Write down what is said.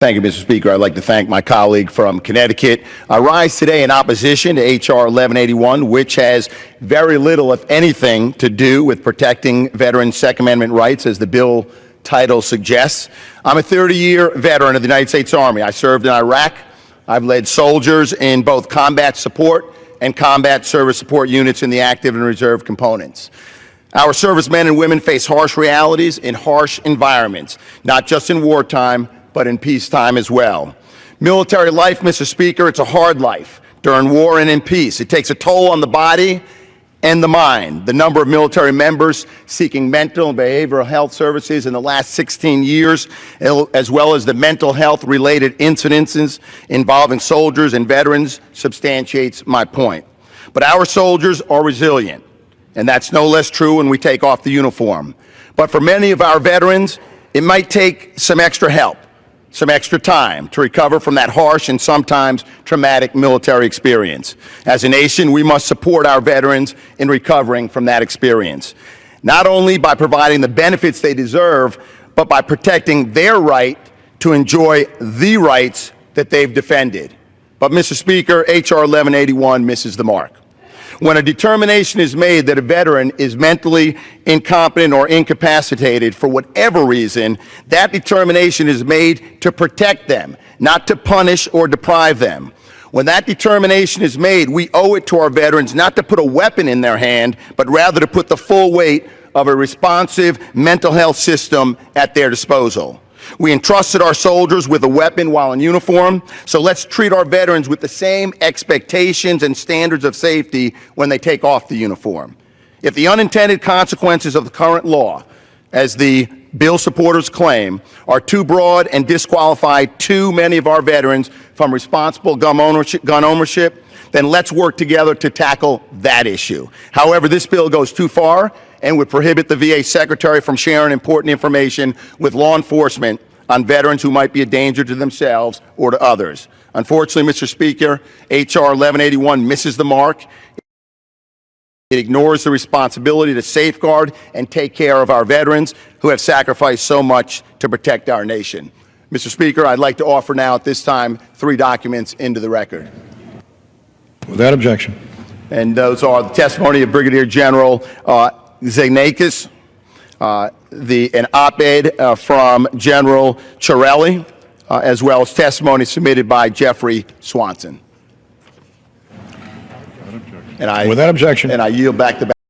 Thank you, Mr. Speaker. I'd like to thank my colleague from Connecticut. I rise today in opposition to H.R. 1181, which has very little, if anything, to do with protecting veterans' Second Amendment rights, as the bill title suggests. I'm a 30-year veteran of the United States Army. I served in Iraq. I've led soldiers in both combat support and combat service support units in the active and reserve components. Our servicemen and women face harsh realities in harsh environments, not just in wartime, but in peacetime as well. Military life, Mr. Speaker, it's a hard life during war and in peace. It takes a toll on the body and the mind. The number of military members seeking mental and behavioral health services in the last 16 years, as well as the mental health related incidences involving soldiers and veterans, substantiates my point. But our soldiers are resilient, and that's no less true when we take off the uniform. But for many of our veterans, it might take some extra help, some extra time to recover from that harsh and sometimes traumatic military experience. As a nation, we must support our veterans in recovering from that experience, not only by providing the benefits they deserve, but by protecting their right to enjoy the rights that they've defended. But, Mr. Speaker, H.R. 1181 misses the mark. When a determination is made that a veteran is mentally incompetent or incapacitated for whatever reason, that determination is made to protect them, not to punish or deprive them. When that determination is made, we owe it to our veterans not to put a weapon in their hand, but rather to put the full weight of a responsive mental health system at their disposal. We entrusted our soldiers with a weapon while in uniform, so let's treat our veterans with the same expectations and standards of safety when they take off the uniform. If the unintended consequences of the current law, as the bill supporters claim, are too broad and disqualify too many of our veterans from responsible gun ownership, then let's work together to tackle that issue. However, this bill goes too far and would prohibit the VA Secretary from sharing important information with law enforcement on veterans who might be a danger to themselves or to others. Unfortunately, Mr. Speaker, H.R. 1181 misses the mark. It ignores the responsibility to safeguard and take care of our veterans who have sacrificed so much to protect our nation. Mr. Speaker, I'd like to offer now at this time 3 documents into the record. Without objection. And those are the testimony of Brigadier General Zagnakis, an op-ed from General Chiarelli, as well as testimony submitted by Jeffrey Swanson. Without objection. And I yield back the